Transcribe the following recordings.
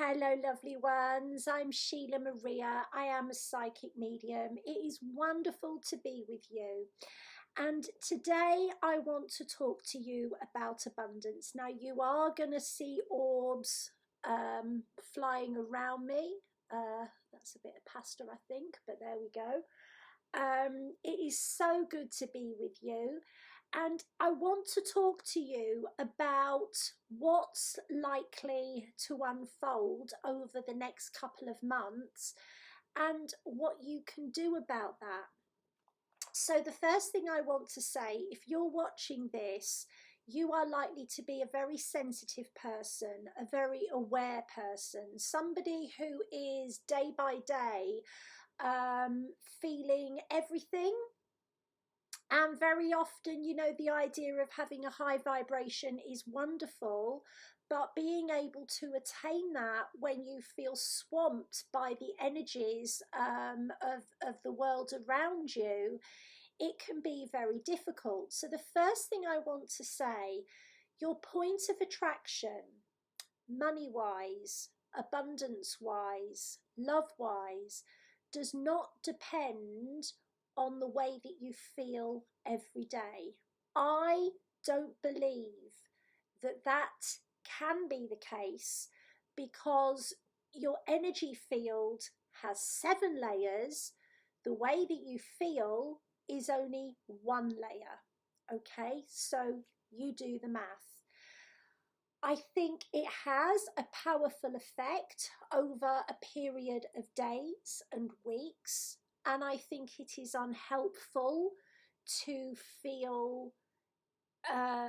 Hello, lovely ones. I'm Sheila Maria. I am a psychic medium. It is wonderful to be with you. And today I want to talk to you about abundance. Now, you are going to see orbs flying around me. That's a bit of pasta, I think, but there we go. It is so good to be with you. And I want to talk to you about what's likely to unfold over the next couple of months and what you can do about that. So, the first thing I want to say, if you're watching this, you are likely to be a very sensitive person, a very aware person, somebody who is day by day feeling everything. And very often, the idea of having a high vibration is wonderful, but being able to attain that when you feel swamped by the energies of the world around you, it can be very difficult. So, the first thing I want to say, your point of attraction, money wise, abundance wise, love wise, does not depend on the way that you feel every day. I don't believe that that can be the case because your energy field has 7 layers. The way that you feel is only 1 layer. Okay, so you do the math. I think it has a powerful effect over a period of days and weeks, and I think it is unhelpful to feel uh,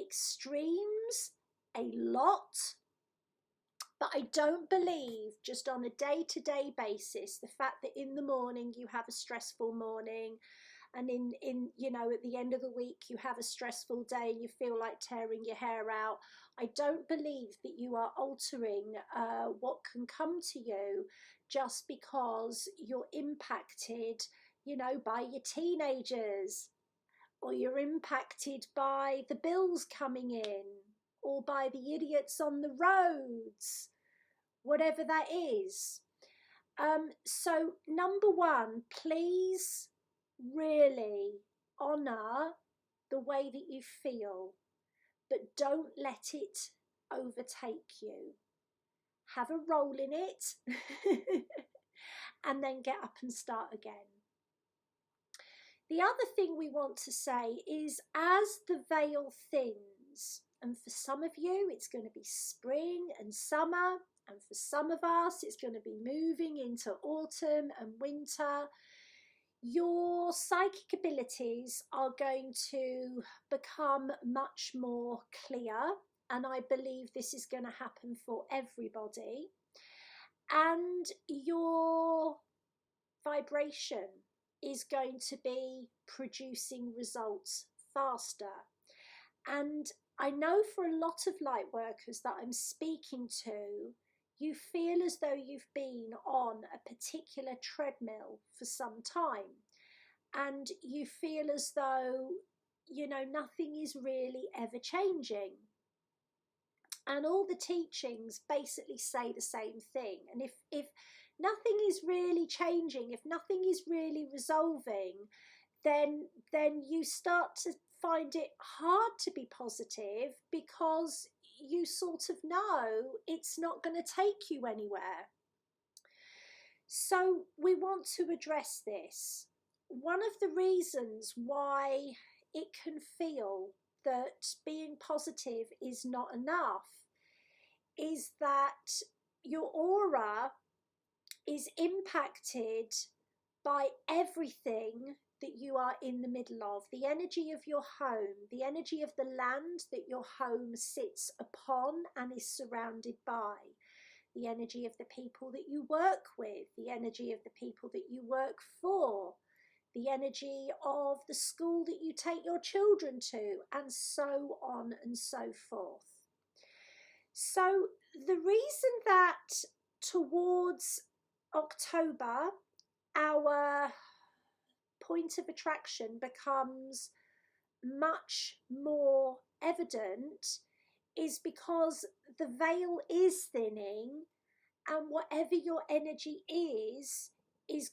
extremes a lot. But I don't believe just on a day-to-day basis, the fact that in the morning you have a stressful morning, and in at the end of the week you have a stressful day and you feel like tearing your hair out, I don't believe that you are altering what can come to you just because you're impacted by your teenagers, or you're impacted by the bills coming in, or by the idiots on the roads, whatever that is. So number one, please really honour the way that you feel, but don't let it overtake you. Have a role in it and then get up and start again. The other thing we want to say is, as the veil thins, and for some of you it's going to be spring and summer, and for some of us it's going to be moving into autumn and winter, your psychic abilities are going to become much more clear, and I believe this is going to happen for everybody. And your vibration is going to be producing results faster. And I know for a lot of light workers that I'm speaking to, you feel as though you've been on a particular treadmill for some time, and you feel as though nothing is really ever changing, and all the teachings basically say the same thing. And if nothing is really changing, if nothing is really resolving, then you start to find it hard to be positive, because you sort of know it's not going to take you anywhere. So we want to address this. One of the reasons why it can feel that being positive is not enough is that your aura is impacted by everything that you are in the middle of. The energy of your home, the energy of the land that your home sits upon and is surrounded by, the energy of the people that you work with, the energy of the people that you work for, the energy of the school that you take your children to, and so on and so forth. So the reason that towards October our point of attraction becomes much more evident is because the veil is thinning, and whatever your energy is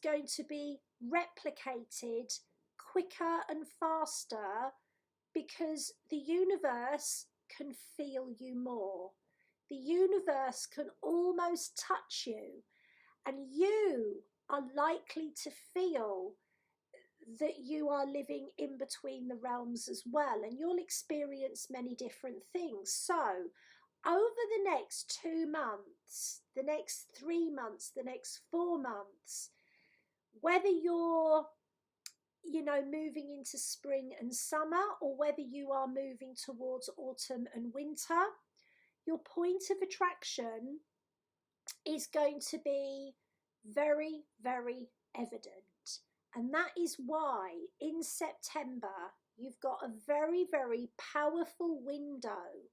going to be replicated quicker and faster, because the universe can feel you more. The universe can almost touch you, and you are likely to feel that you are living in between the realms as well, and you'll experience many different things. So over the next 2 months, the next 3 months, the next 4 months, whether you're moving into spring and summer, or whether you are moving towards autumn and winter, your point of attraction is going to be very, very evident. And that is why in September you've got a very, very powerful window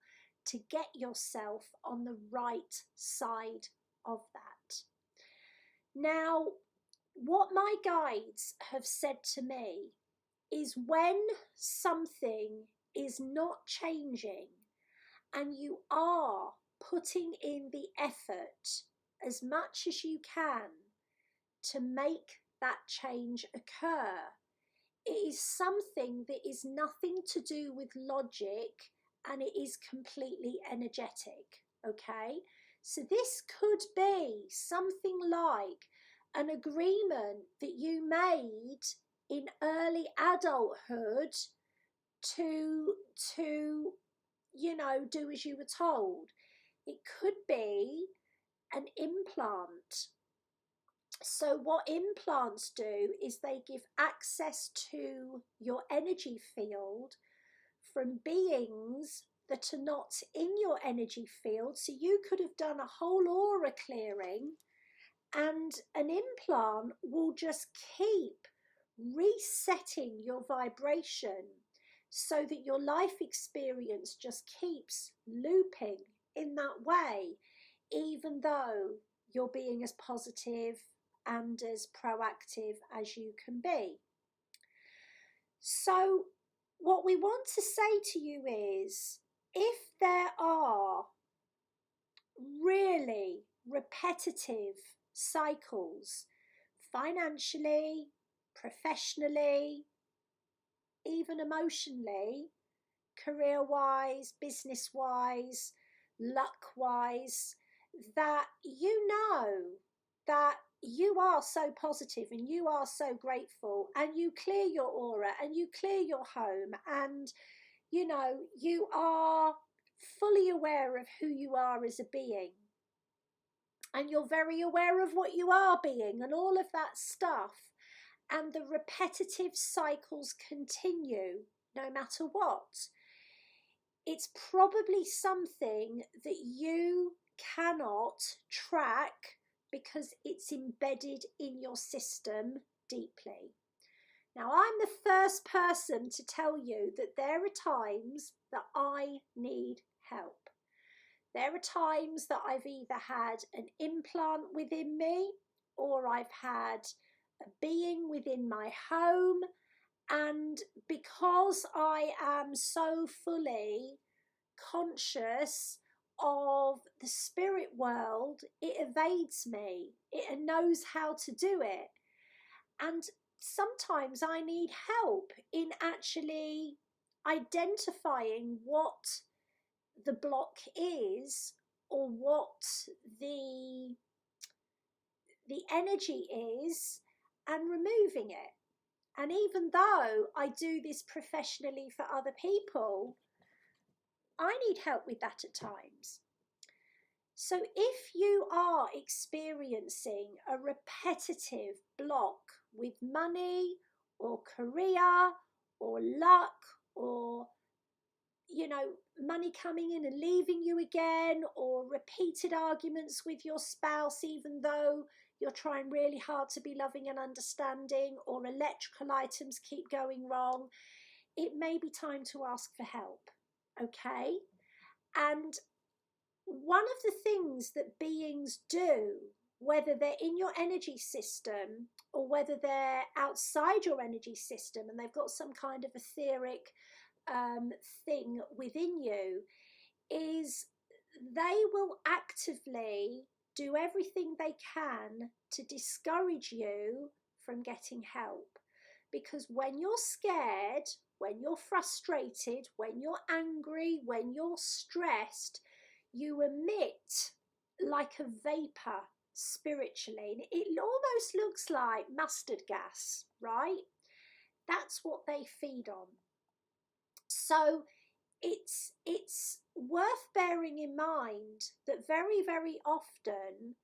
to get yourself on the right side of that. Now, what my guides have said to me is, when something is not changing and you are putting in the effort as much as you can to make that change occur, it is something that is nothing to do with logic, and it is completely energetic. Okay, so this could be something like an agreement that you made in early adulthood to do as you were told. It could be an implant. So what implants do is they give access to your energy field from beings that are not in your energy field. So you could have done a whole aura clearing, and an implant will just keep resetting your vibration so that your life experience just keeps looping in that way, even though you're being as positive and as proactive as you can be. So what we want to say to you is, if there are really repetitive cycles, financially, professionally, even emotionally, career-wise, business-wise, luck-wise, that that you are so positive and you are so grateful, and you clear your aura and you clear your home, and you are fully aware of who you are as a being, and you're very aware of what you are being and all of that stuff, and the repetitive cycles continue no matter what, it's probably something that you cannot track because it's embedded in your system deeply. Now, I'm the first person to tell you that there are times that I need help. There are times that I've either had an implant within me, or I've had a being within my home, and because I am so fully conscious of the spirit world, it evades me. It knows how to do it. And sometimes I need help in actually identifying what the block is, or what the energy is, and removing it. And even though I do this professionally for other people, I need help with that at times. So if you are experiencing a repetitive block with money or career or luck, or money coming in and leaving you again, or repeated arguments with your spouse even though you're trying really hard to be loving and understanding, or electrical items keep going wrong, it may be time to ask for help. Okay? And one of the things that beings do, whether they're in your energy system or whether they're outside your energy system and they've got some kind of etheric thing within you, is they will actively do everything they can to discourage you from getting help. Because when you're scared, when you're frustrated, when you're angry, when you're stressed, you emit like a vapor spiritually. It almost looks like mustard gas, right? That's what they feed on. So it's worth bearing in mind that very, very often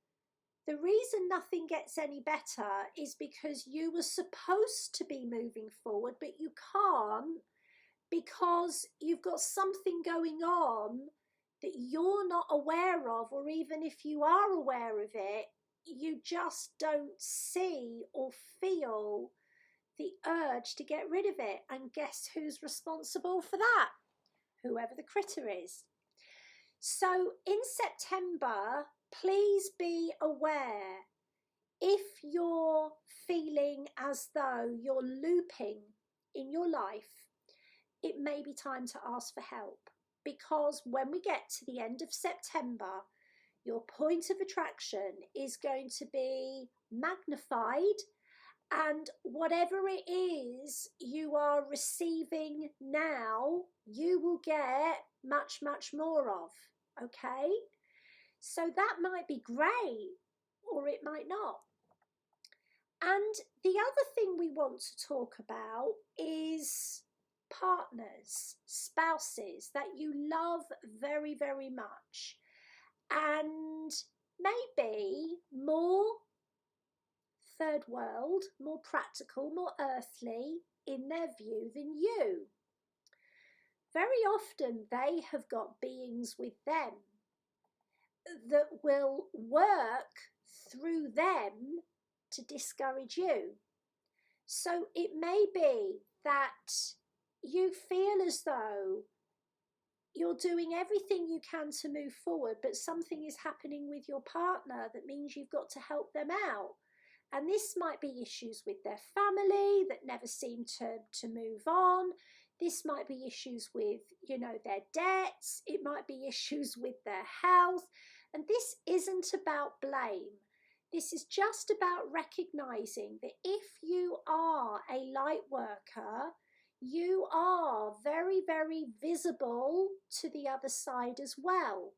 the reason nothing gets any better is because you were supposed to be moving forward, but you can't because you've got something going on that you're not aware of, or even if you are aware of it, you just don't see or feel the urge to get rid of it. And guess who's responsible for that? Whoever the critter is. So in September, please be aware if you're feeling as though you're looping in your life, it may be time to ask for help, because when we get to the end of September, your point of attraction is going to be magnified, and whatever it is you are receiving now, you will get much, much more of, okay? So that might be great, or it might not. And the other thing we want to talk about is partners, spouses that you love very, very much, and maybe more third world, more practical, more earthly in their view than you. Very often they have got beings with them that will work through them to discourage you. So it may be that you feel as though you're doing everything you can to move forward, but something is happening with your partner that means you've got to help them out. And this might be issues with their family that never seem to move on. This might be issues with, their debts. It might be issues with their health. And this isn't about blame. This is just about recognizing that if you are a light worker, you are very, very visible to the other side as well.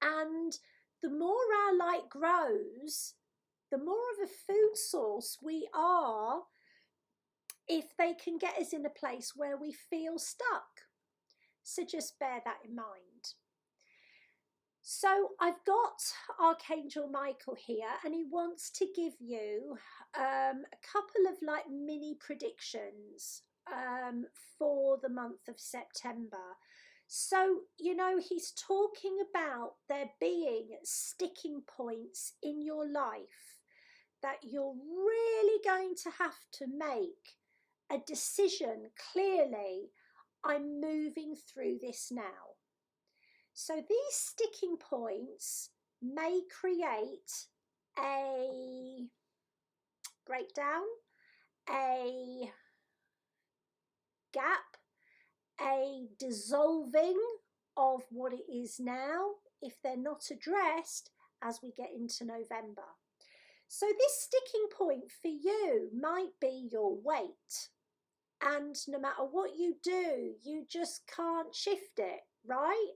And the more our light grows, the more of a food source we are if they can get us in a place where we feel stuck. So just bear that in mind. So I've got Archangel Michael here, and he wants to give you a couple of like mini predictions for the month of September. So, he's talking about there being sticking points in your life that you're really going to have to make a decision clearly. I'm moving through this now. So these sticking points may create a breakdown, a gap, a dissolving of what it is now if they're not addressed as we get into November. So this sticking point for you might be your weight. And no matter what you do, you just can't shift it, right?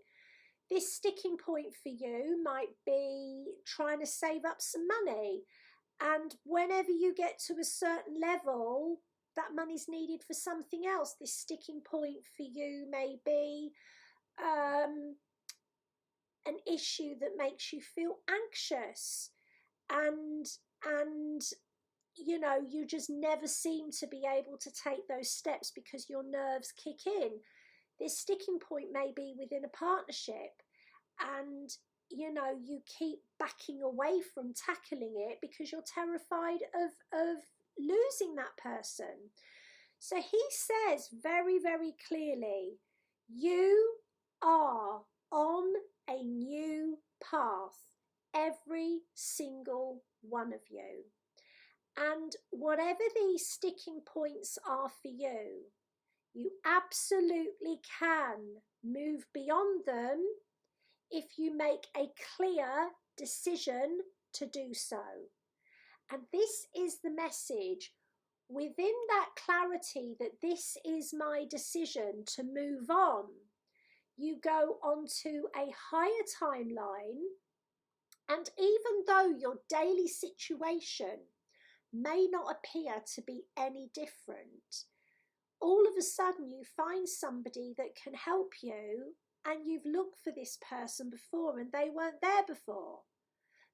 This sticking point for you might be trying to save up some money. And whenever you get to a certain level, that money's needed for something else. This sticking point for you may be an issue that makes you feel anxious, and you just never seem to be able to take those steps because your nerves kick in. This sticking point may be within a partnership, and you keep backing away from tackling it because you're terrified of losing that person. So he says very, very clearly, you are on a new path, every single one of you. And whatever these sticking points are for you, You absolutely can move beyond them if you make a clear decision to do so. And this is the message. Within that clarity that this is my decision to move on, you go onto a higher timeline, and even though your daily situation may not appear to be any different, all of a sudden you find somebody that can help you, and you've looked for this person before and they weren't there before.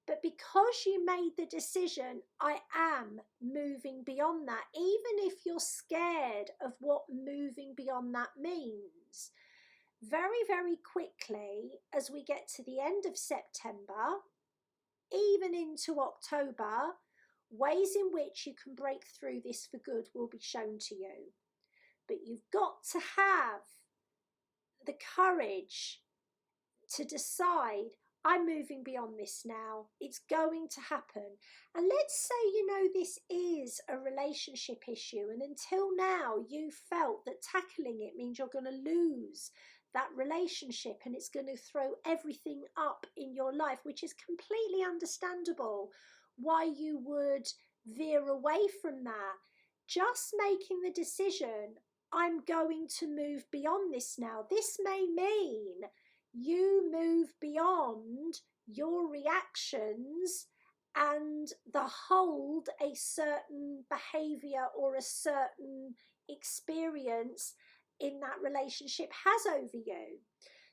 But because you made the decision, I am moving beyond that, even if you're scared of what moving beyond that means, very, very quickly, as we get to the end of September, even into October, ways in which you can break through this for good will be shown to you. But you've got to have the courage to decide, I'm moving beyond this now. It's going to happen. And let's say, this is a relationship issue, and until now you felt that tackling it means you're going to lose that relationship and it's going to throw everything up in your life, which is completely understandable why you would veer away from that. Just making the decision, I'm going to move beyond this now. This may mean you move beyond your reactions and the hold a certain behavior or a certain experience in that relationship has over you.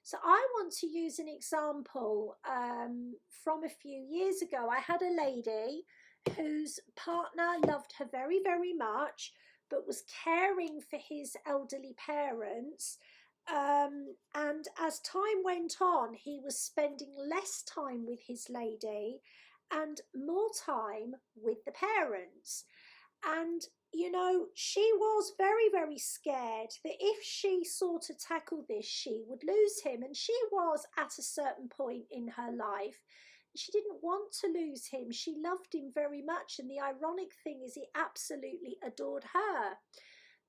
So I want to use an example from a few years ago. I had a lady whose partner loved her very, very much, but was caring for his elderly parents. And as time went on, he was spending less time with his lady and more time with the parents. And, she was very, very scared that if she sort of tackled this, she would lose him. And she was at a certain point in her life. She didn't want to lose him. She loved him very much. And the ironic thing is he absolutely adored her.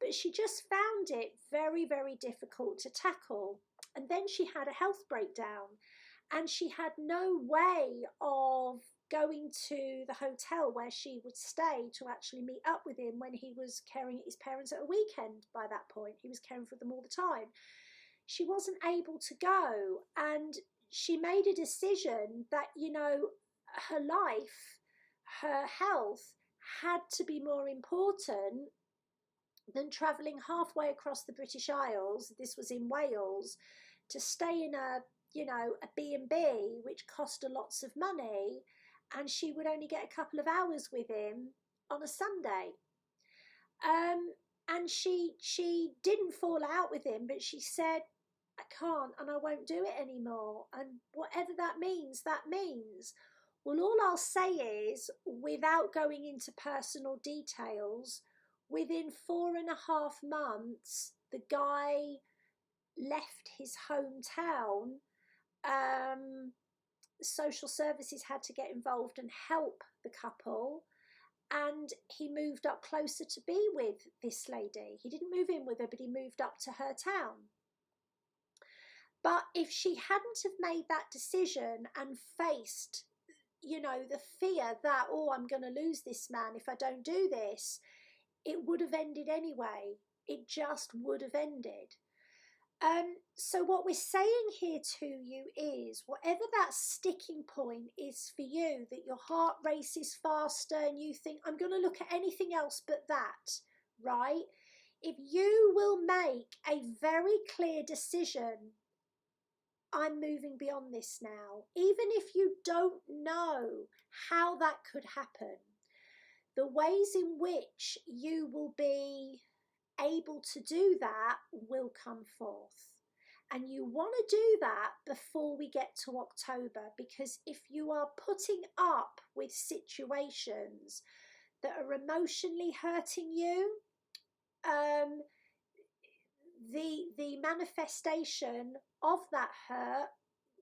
But she just found it very, very difficult to tackle. And then she had a health breakdown, and she had no way of going to the hotel where she would stay to actually meet up with him when he was caring at his parents at a weekend. By that point, he was caring for them all the time. She wasn't able to go, and she made a decision that, her life, her health had to be more important than travelling halfway across the British Isles, this was in Wales, to stay in a B&B, which cost her lots of money, and she would only get a couple of hours with him on a Sunday. And she didn't fall out with him, but she said, I can't and I won't do it anymore. And whatever that means, that means. Well, all I'll say is, without going into personal details, within 4.5 months, the guy left his hometown. Social services had to get involved and help the couple, and he moved up closer to be with this lady. He didn't move in with her, but he moved up to her town. But if she hadn't have made that decision and faced, the fear that, I'm going to lose this man if I don't do this, it would have ended anyway. It just would have ended. So what we're saying here to you is, whatever that sticking point is for you, that your heart races faster and you think, I'm going to look at anything else but that, right? If you will make a very clear decision, I'm moving beyond this now, even if you don't know how that could happen, the ways in which you will be able to do that will come forth. And you want to do that before we get to October, because if you are putting up with situations that are emotionally hurting you, the manifestation of that hurt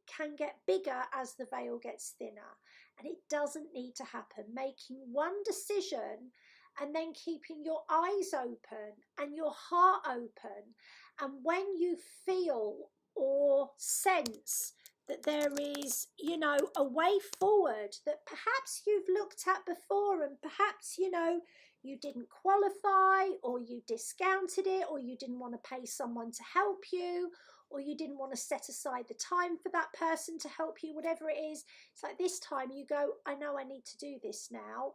can get bigger as the veil gets thinner, and it doesn't need to happen. Making one decision and then keeping your eyes open and your heart open. And when you feel or sense that there is, you know, a way forward that perhaps you've looked at before, and perhaps, you know, you didn't qualify, or you discounted it, or you didn't want to pay someone to help you, or you didn't want to set aside the time for that person to help you, whatever it is, it's like this time you go, I know I need to do this now.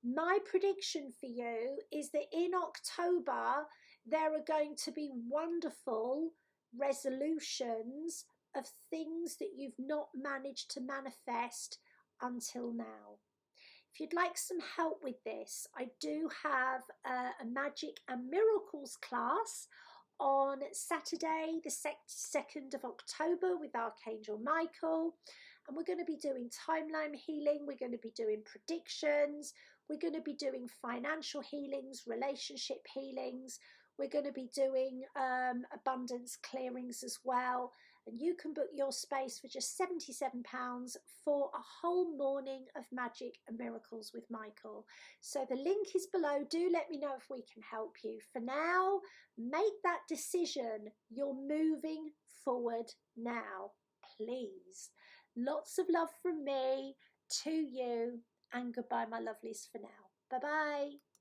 My prediction for you is that in October, there are going to be wonderful resolutions of things that you've not managed to manifest until now. If you'd like some help with this, I do have a Magic and Miracles class on Saturday, the 2nd of October with Archangel Michael. And we're going to be doing timeline healing. We're going to be doing predictions. We're going to be doing financial healings, relationship healings. We're going to be doing abundance clearings as well. And you can book your space for just £77 for a whole morning of Magic and Miracles with Michael. So the link is below. Do let me know if we can help you. For now, make that decision. You're moving forward now, please. Lots of love from me to you, and goodbye, my lovelies, for now. Bye-bye.